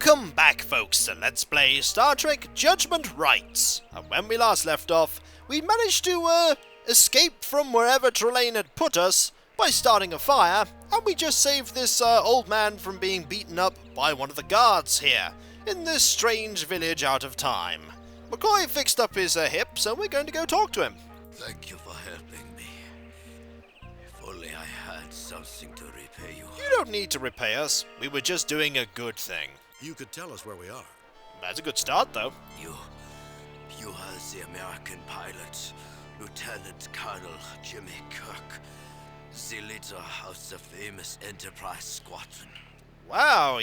Welcome back, folks, to Let's Play Star Trek Judgement Rites. And when we last left off, we managed to, escape from wherever Trelane had put us by starting a fire, and we just saved this, old man from being beaten up by one of the guards here, in this strange village out of time. McCoy fixed up his, hip, so we're going to go talk to him. Thank you for helping me. If only I had something to repay you. You don't need to repay us. We were just doing a good thing. You could tell us where we are. That's a good start, though. You are the American pilot, Lieutenant Colonel Jimmy Kirk, the leader of the famous Enterprise Squadron. Wow,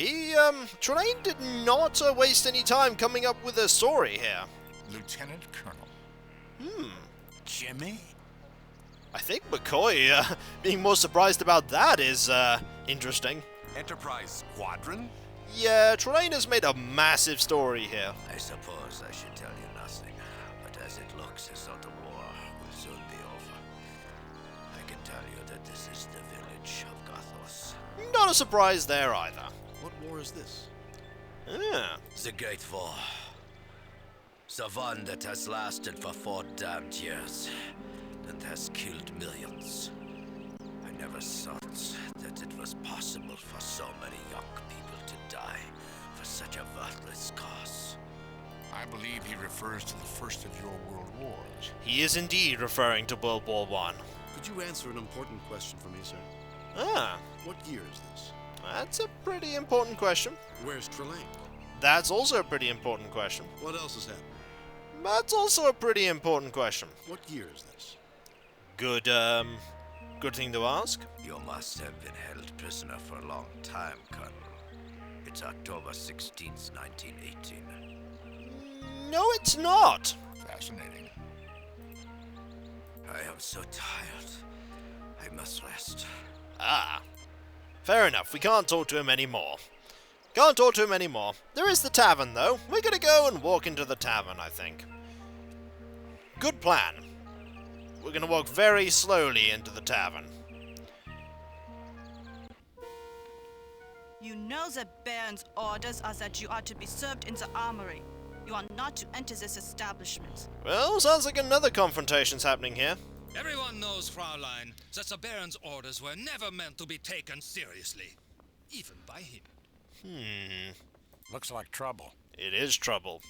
Trelane did not waste any time coming up with a story here. Lieutenant Colonel. Jimmy? I think McCoy, being more surprised about that is, interesting. Enterprise Squadron? Yeah, Trelane has made a massive story here. I suppose I should tell you nothing, but as it looks as though the war will soon be over, I can tell you that this is the village of Gothos. Not a surprise there either. What war is this? Yeah. The Great War. The one that has lasted for 4 damned years and has killed millions. I never thought that it was possible for so many young people to die for such a worthless cause. I believe he refers to the first of your world wars. He is indeed referring to World War I. Could you answer an important question for me, sir? Ah, What year is this? that's a pretty important question. Where's Trelane? That's also a pretty important question. What else has happened? That's also a pretty important question. What year is this? Good thing to ask. You must have been held prisoner for a long time, Colonel. It's October 16th, 1918. No, it's not. Fascinating. I am so tired. I must rest. Ah, fair enough. We can't talk to him anymore. Can't talk to him anymore. There is the tavern, though. We're gonna go and walk into the tavern, I think. Good plan. We're gonna walk very slowly into the tavern. You know the Baron's orders are that you are to be served in the armory. You are not to enter this establishment. Well, sounds like another confrontation's happening here. Everyone knows, Fraulein, that the Baron's orders were never meant to be taken seriously. Even by him. Looks like trouble. It is trouble.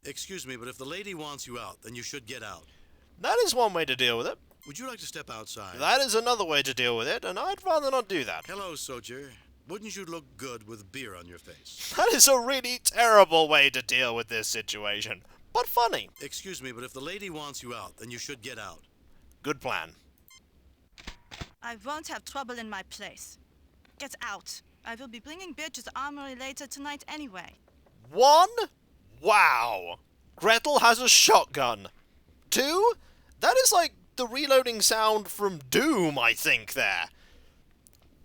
Excuse me, but if the lady wants you out, then you should get out. That is one way to deal with it. Would you like to step outside? That is another way to deal with it, and I'd rather not do that. Hello, soldier. Wouldn't you look good with beer on your face? That is a really terrible way to deal with this situation, but funny. Excuse me, but if the lady wants you out, then you should get out. Good plan. I won't have trouble in my place. Get out. I will be bringing beer to the armory later tonight anyway. 1? Wow. Gretel has a shotgun. 2? That is like the reloading sound from Doom, I think, there.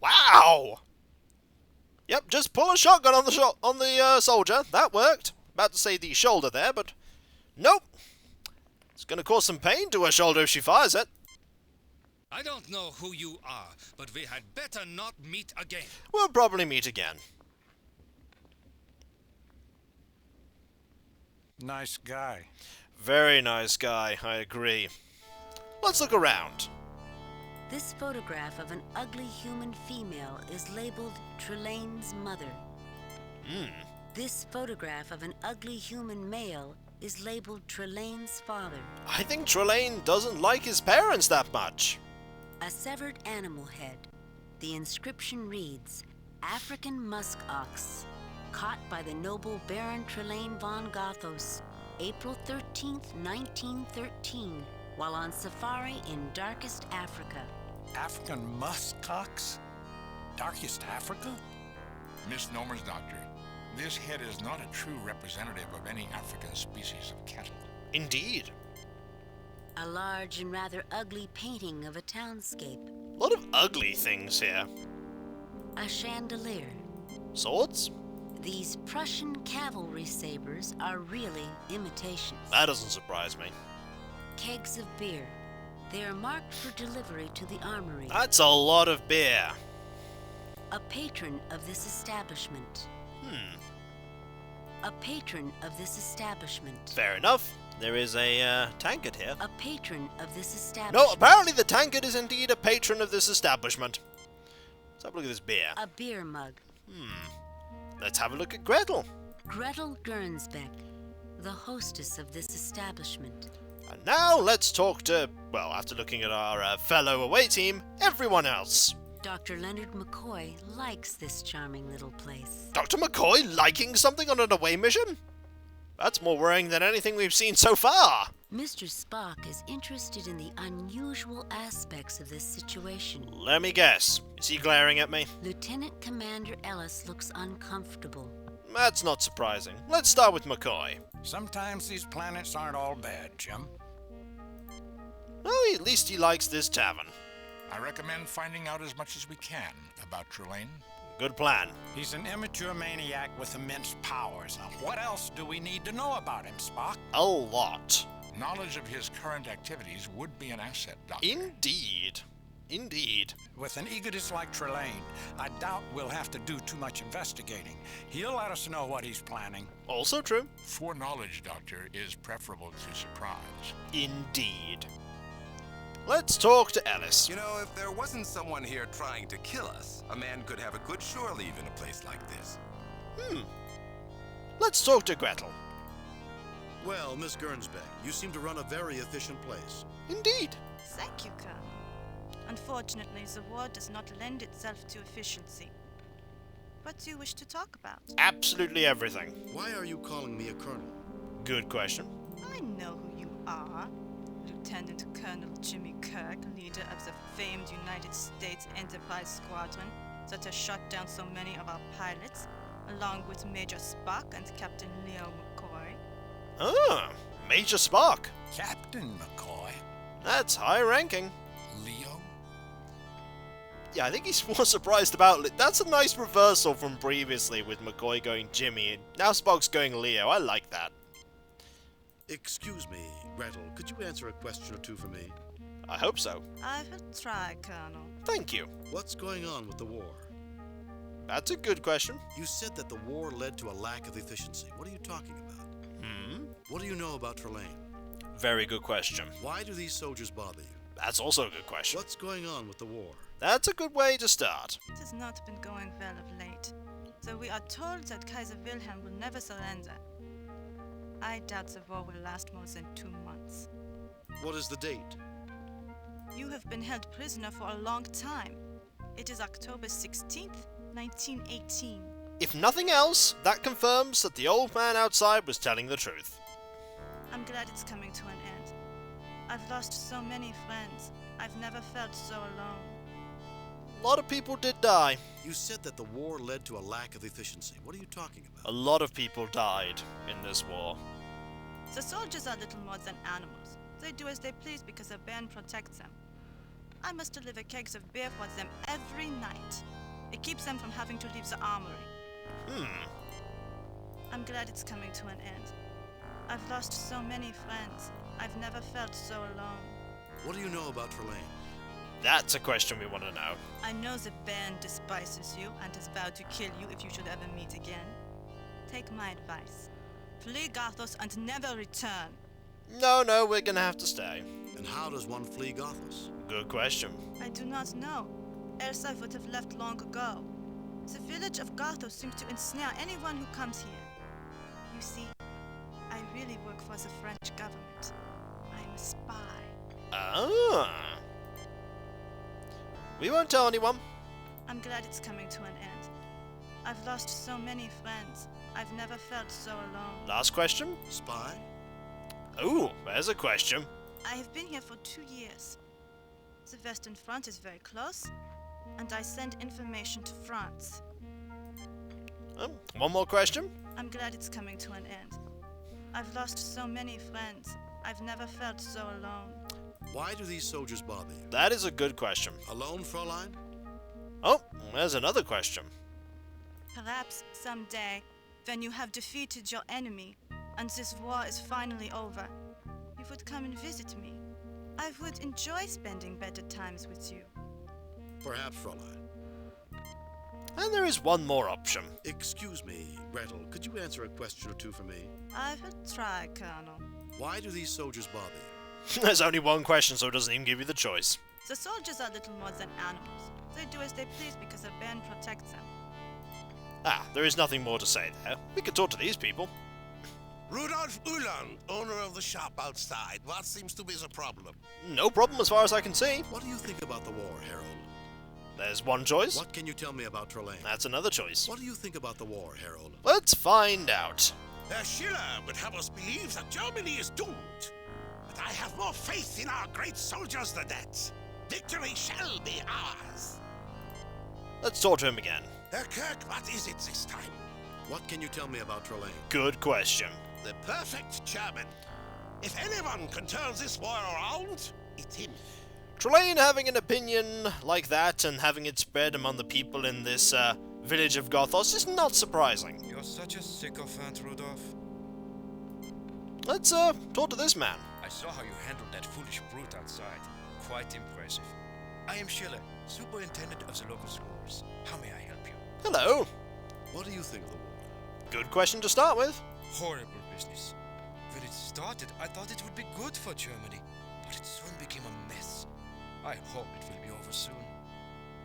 Wow. Yep, just pull a shotgun on the soldier. That worked. About to say the shoulder there, but nope. It's gonna cause some pain to her shoulder if she fires it. I don't know who you are, but we had better not meet again. We'll probably meet again. Nice guy. Very nice guy, I agree. Let's look around. This photograph of an ugly human female is labeled Trelane's mother. This photograph of an ugly human male is labeled Trelane's father. I think Trelane doesn't like his parents that much. A severed animal head. The inscription reads, African musk ox, caught by the noble Baron Trelane von Gothos, April 13th, 1913, while on safari in darkest Africa. African muskox? Darkest Africa? Misnomers, Doctor. This head is not a true representative of any African species of cattle. Indeed. A large and rather ugly painting of a townscape. A lot of ugly things here. A chandelier. Swords? These Prussian cavalry sabers are really imitations. That doesn't surprise me. Kegs of beer. They are marked for delivery to the armory. That's a lot of beer. A patron of this establishment. A patron of this establishment. Fair enough. There is a tankard here. A patron of this establishment. No, apparently the tankard is indeed a patron of this establishment. Let's have a look at this beer. A beer mug. Let's have a look at Gretel. Gretel Gernsbeck, the hostess of this establishment. And now let's talk to, well, after looking at our fellow away team, everyone else. Dr. Leonard McCoy likes this charming little place. Dr. McCoy liking something on an away mission? That's more worrying than anything we've seen so far. Mr. Spock is interested in the unusual aspects of this situation. Let me guess. Is he glaring at me? Lieutenant Commander Ellis looks uncomfortable. That's not surprising. Let's start with McCoy. Sometimes these planets aren't all bad, Jim. Well, at least he likes this tavern. I recommend finding out as much as we can about Trelane. Good plan. He's an immature maniac with immense powers. Now, what else do we need to know about him, Spock? A lot. Knowledge of his current activities would be an asset, Doctor. Indeed. Indeed. With an egotist like Trelane, I doubt we'll have to do too much investigating. He'll let us know what he's planning. Also true. Foreknowledge, Doctor, is preferable to surprise. Indeed. Let's talk to Ellis. You know, if there wasn't someone here trying to kill us, a man could have a good shore leave in a place like this. Let's talk to Gretel. Well, Miss Gernsbeck, you seem to run a very efficient place. Indeed. Thank you, Colonel. Unfortunately, the war does not lend itself to efficiency. What do you wish to talk about? Absolutely everything. Why are you calling me a colonel? Good question. I know who you are. Lieutenant Colonel Jimmy Kirk, leader of the famed United States Enterprise Squadron that has shot down so many of our pilots, along with Major Spock and Captain Leo McCoy. Ah, Major Spock. Captain McCoy? That's high ranking. Leo? Yeah, I think he's more surprised about it. That's a nice reversal from previously with McCoy going Jimmy, and now Spock's going Leo. I like that. Excuse me, Gretel, could you answer a question or two for me? I hope so. I will try, Colonel. Thank you. What's going on with the war? That's a good question. You said that the war led to a lack of efficiency. What are you talking about? What do you know about Trelane? Very good question. Why do these soldiers bother you? That's also a good question. What's going on with the war? That's a good way to start. It has not been going well of late, though we are told that Kaiser Wilhelm will never surrender. I doubt the war will last more than 2 months. What is the date? You have been held prisoner for a long time. It is October 16th, 1918. If nothing else, that confirms that the old man outside was telling the truth. I'm glad it's coming to an end. I've lost so many friends. I've never felt so alone. A lot of people did die. You said that the war led to a lack of efficiency. What are you talking about? A lot of people died in this war. The soldiers are little more than animals. They do as they please because a band protects them. I must deliver kegs of beer for them every night. It keeps them from having to leave the armory. I'm glad it's coming to an end. I've lost so many friends. I've never felt so alone. What do you know about Trelane? That's a question we want to know. I know the band despises you and has vowed to kill you if you should ever meet again. Take my advice. Flee Gothos and never return. No, we're gonna have to stay. And how does one flee Gothos? Good question. I do not know. Else I would have left long ago. The village of Gothos seems to ensnare anyone who comes here. You see, I really work for the French government. I'm a spy. Ah. We won't tell anyone. I'm glad it's coming to an end. I've lost so many friends. I've never felt so alone. Last question? Spy? Ooh, there's a question. I have been here for 2 years. The Western Front is very close, and I send information to France. One more question? I'm glad it's coming to an end. I've lost so many friends. I've never felt so alone. Why do these soldiers bother you? That is a good question. Alone, Fräulein? Oh, there's another question. Perhaps someday, when you have defeated your enemy, and this war is finally over, you would come and visit me. I would enjoy spending better times with you. Perhaps, Fräulein. And there is one more option. Excuse me, Gretel, could you answer a question or two for me? I will try, Colonel. Why do these soldiers bother you? There's only one question, so it doesn't even give you the choice. The soldiers are little more than animals. They do as they please because a band protects them. Ah, there is nothing more to say there. We could talk to these people. Rudolph Ulan, owner of the shop outside. What seems to be the problem? No problem as far as I can see. What do you think about the war, Harold? There's one choice. What can you tell me about Trelane? That's another choice. What do you think about the war, Harold? Let's find out. Herr Schiller would have us believe that Germany is doomed. But I have more faith in our great soldiers than that. Victory shall be ours. Let's talk to him again. Herr Kirk, what is it this time? What can you tell me about Trelane? Good question. The perfect German. If anyone can turn this war around, it's him. Trelane having an opinion like that and having it spread among the people in this village of Gothos is not surprising. You're such a sycophant, Rudolph. Let's talk to this man. I saw how you handled that foolish brute outside. Quite impressive. I am Schiller, superintendent of the local schools. How may I help you? Hello. What do you think of the war? Good question to start with. Horrible business. When it started, I thought it would be good for Germany, but it soon became a mess. I hope it will be over soon.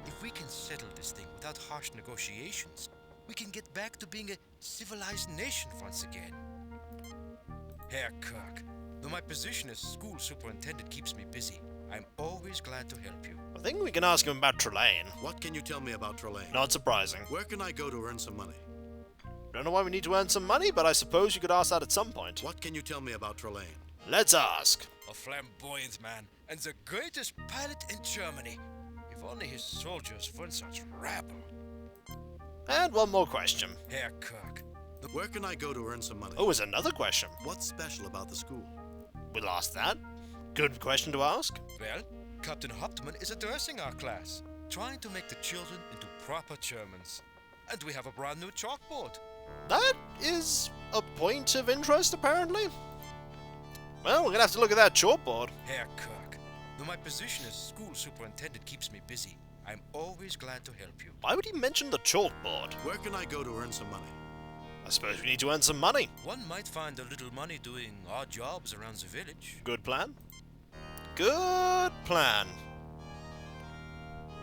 If we can settle this thing without harsh negotiations, we can get back to being a civilized nation once again. Herr Kirk, though my position as school superintendent keeps me busy, I'm always glad to help you. I think we can ask him about Trelane. What can you tell me about Trelane? Not surprising. Where can I go to earn some money? Don't know why we need to earn some money, but I suppose you could ask that at some point. What can you tell me about Trelane? Let's ask. A flamboyant man, and the greatest pilot in Germany. If only his soldiers weren't such rabble. And one more question. Herr Kirk. Where can I go to earn some money? Oh, there's another question. What's special about the school? We'll ask that. Good question to ask. Well, Captain Hauptmann is addressing our class, trying to make the children into proper Germans. And we have a brand new chalkboard. That is a point of interest, apparently. Well, we're gonna have to look at that chalkboard. Herr Kirk, though my position as school superintendent keeps me busy, I'm always glad to help you. Why would he mention the chalkboard? Where can I go to earn some money? I suppose we need to earn some money. One might find a little money doing odd jobs around the village. Good plan. Good plan.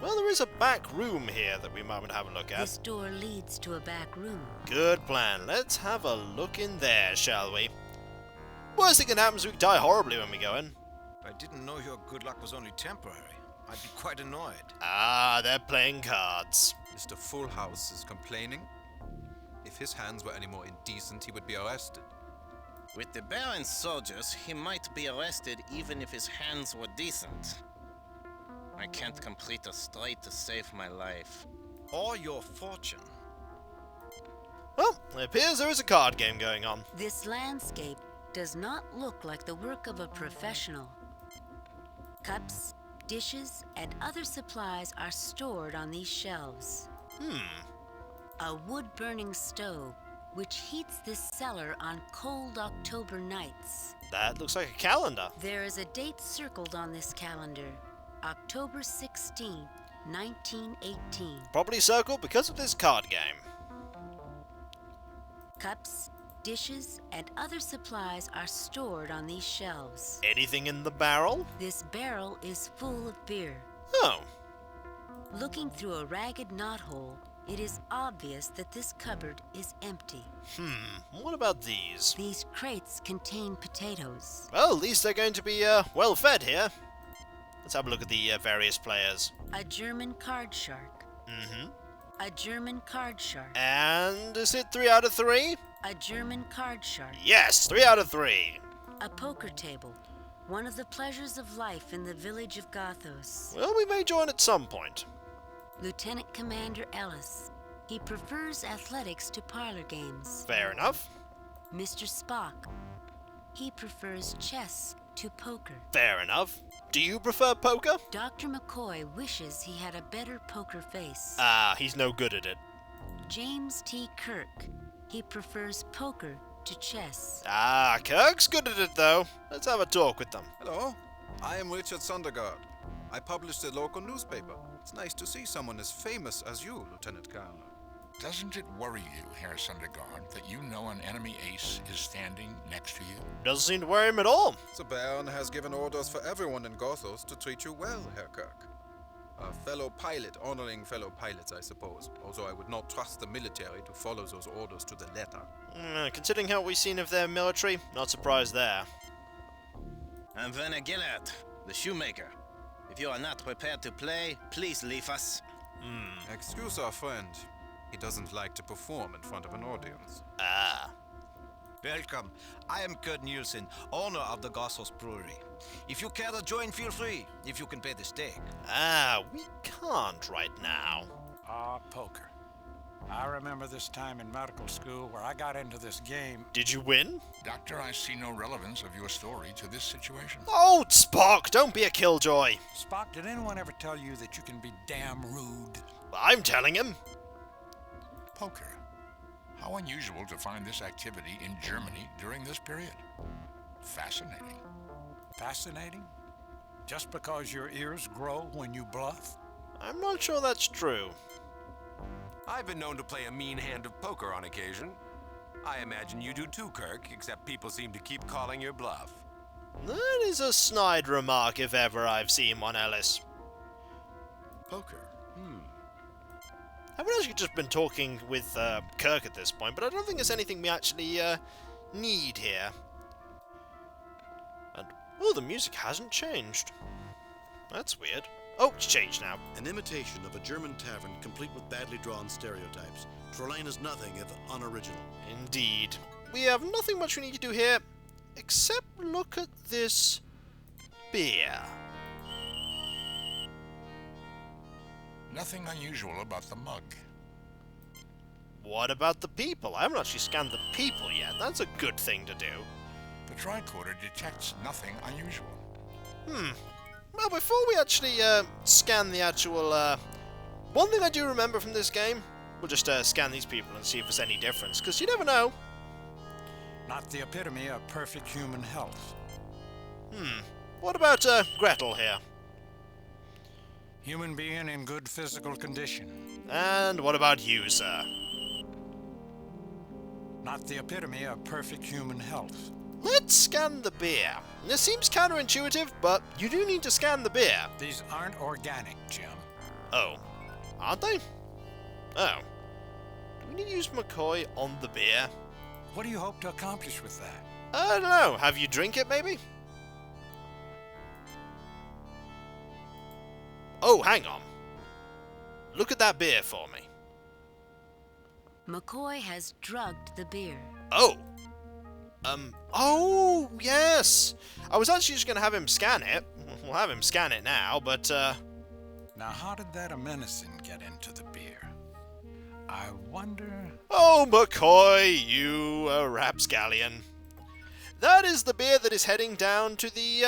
Well, there is a back room here that we might have a look at. This door leads to a back room. Good plan. Let's have a look in there, shall we? Worst thing that happens is we die horribly when we go in. I didn't know your good luck was only temporary. I'd be quite annoyed. Ah, they're playing cards. Mr. Fullhouse is complaining. If his hands were any more indecent, he would be arrested. With the Baron's soldiers, he might be arrested even if his hands were decent. I can't complete a strike to save my life. Or your fortune. Well, it appears there is a card game going on. This landscape does not look like the work of a professional. Cups, dishes, and other supplies are stored on these shelves. A wood-burning stove, which heats this cellar on cold October nights. That looks like a calendar. There is a date circled on this calendar, October 16, 1918. Probably circled because of this card game. Cups, dishes, and other supplies are stored on these shelves. Anything in the barrel? This barrel is full of beer. Oh. Looking through a ragged knothole, it is obvious that this cupboard is empty. What about these? These crates contain potatoes. Well, at least they're going to be, well fed here. Let's have a look at the various players. A German card shark. A German card shark. And is it 3 out of 3? A German card shark. Yes, 3 out of 3. A poker table. One of the pleasures of life in the village of Gothos. Well, we may join at some point. Lieutenant Commander Ellis. He prefers athletics to parlor games. Fair enough. Mr. Spock. He prefers chess to poker. Fair enough. Do you prefer poker? Dr. McCoy wishes he had a better poker face. Ah, he's no good at it. James T. Kirk. He prefers poker to chess. Ah, Kirk's good at it, though. Let's have a talk with them. Hello, I am Richard Sondergaard. I publish the local newspaper. It's nice to see someone as famous as you, Lieutenant Colonel. Doesn't it worry you, Herr Sundergaard, that you know an enemy ace is standing next to you? Doesn't seem to worry him at all. The Baron has given orders for everyone in Gothos to treat you well, Herr Kirk. A fellow pilot honoring fellow pilots, I suppose, although I would not trust the military to follow those orders to the letter. Considering how we've seen of their military, not surprised there. I'm Werner Gillard, the shoemaker. If you are not prepared to play, please leave us. Excuse our friend. He doesn't like to perform in front of an audience. Ah. Welcome. I am Kurt Nielsen, owner of the Gothos Brewery. If you care to join, feel free, if you can pay the stake. Ah, we can't right now. Poker. I remember this time in medical school where I got into this game. Did you win? Doctor, I see no relevance of your story to this situation. Oh, Spock, don't be a killjoy. Spock, did anyone ever tell you that you can be damn rude? I'm telling him. Poker. How unusual to find this activity in Germany during this period. Fascinating. Fascinating? Just because your ears grow when you bluff? I'm not sure that's true. I've been known to play a mean hand of poker on occasion. I imagine you do too, Kirk, except people seem to keep calling your bluff. That is a snide remark if ever I've seen one, Ellis. Poker. I've actually just been talking with Kirk at this point, but I don't think there's anything we actually need here. And, oh, the music hasn't changed. That's weird. Oh, it's changed now. An imitation of a German tavern complete with badly drawn stereotypes. Trelane is nothing if unoriginal. Indeed. We have nothing much we need to do here, except look at this beer. Nothing unusual about the mug. What about the people? I haven't actually scanned the people yet. That's a good thing to do. The tricorder detects nothing unusual. Well, before we actually scan the actual... one thing I do remember from this game, we'll just scan these people and see if there's any difference, because you never know. Not the epitome of perfect human health. What about Gretel here? Human being in good physical condition. And what about you, sir? Not the epitome of perfect human health. Let's scan the beer. This seems counterintuitive, but you do need to scan the beer. These aren't organic, Jim. Oh, aren't they? Oh. Do we need to use McCoy on the beer? What do you hope to accomplish with that? I don't know. Have you drink it, maybe? Oh, hang on. Look at that beer for me. McCoy has drugged the beer. Oh. Oh, yes. I was actually just going to have him scan it. We'll have him scan it now, but, Now, how did that amenisin get into the beer? I wonder... Oh, McCoy, you rapscallion. That is the beer that is heading down to the,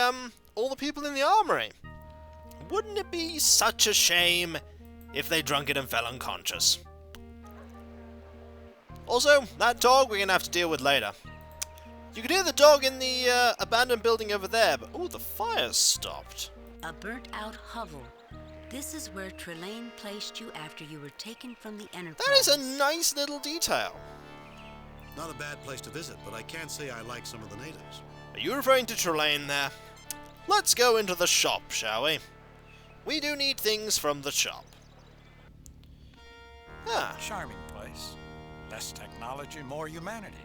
all the people in the armory. Wouldn't it be such a shame if they drunk it and fell unconscious? Also, that dog we're going to have to deal with later. You can hear the dog in the abandoned building over there, but oh, the fire's stopped. A burnt-out hovel. This is where Trelane placed you after you were taken from the Enterprise. That is a nice little detail. Not a bad place to visit, but I can't say I like some of the natives. Are you referring to Trelane there? Let's go into the shop, shall we? We do need things from the shop. Ah. Charming place. Less technology, more humanity.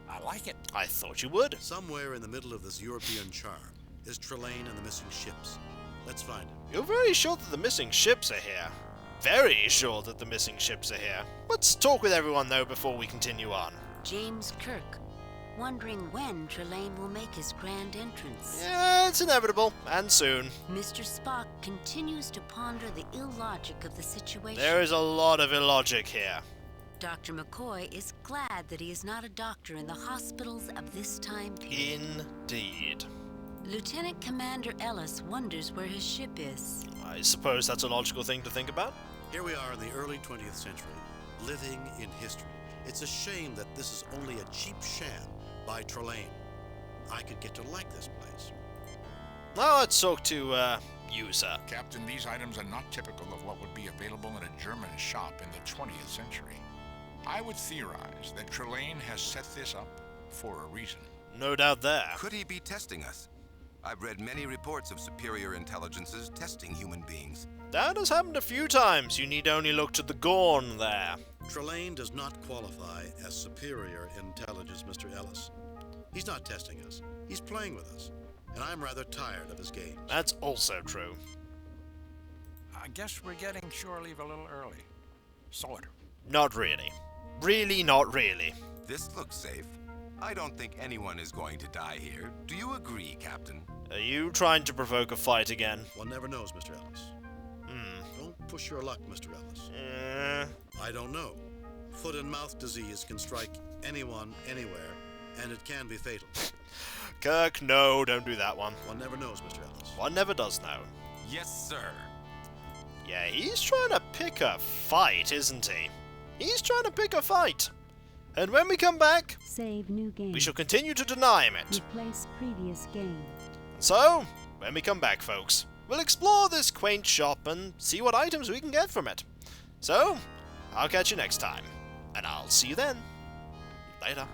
I like it. I thought you would. Somewhere in the middle of this European charm is Trelane and the missing ships. Let's find it. You're very sure that the missing ships are here. Very sure that the missing ships are here. Let's talk with everyone, though, before we continue on. James Kirk, wondering when Trelane will make his grand entrance. Yeah, it's inevitable, and soon. Mr. Spock continues to ponder the illogic of the situation. There is a lot of illogic here. Dr. McCoy is glad that he is not a doctor in the hospitals of this time period. Indeed. Lieutenant Commander Ellis wonders where his ship is. I suppose that's a logical thing to think about. Here we are in the early 20th century, living in history. It's a shame that this is only a cheap sham by Trelane. I could get to like this place. Now let's talk to user. Captain, these items are not typical of what would be available in a German shop in the 20th century. I would theorize that Trelane has set this up for a reason. No doubt there. Could he be testing us? I've read many reports of superior intelligences testing human beings. That has happened a few times. You need only look to the Gorn there. Trelane does not qualify as superior intelligence, Mr. Ellis. He's not testing us. He's playing with us. And I'm rather tired of his games. That's also true. I guess we're getting shore leave a little early. Sort of. Not really. Really not really. This looks safe. I don't think anyone is going to die here. Do you agree, Captain? Are you trying to provoke a fight again? One never knows, Mr. Ellis. Don't push your luck, Mr. Ellis. I don't know. Foot and mouth disease can strike anyone, anywhere, and it can be fatal. Kirk, no, don't do that one. One never knows, Mr. Ellis. One never does know. Yes, sir. Yeah, he's trying to pick a fight, isn't he? He's trying to pick a fight. And when we come back, save new game. We shall continue to deny him it. Replace previous game. So, when we come back, folks, we'll explore this quaint shop and see what items we can get from it. So, I'll catch you next time, and I'll see you then. Later.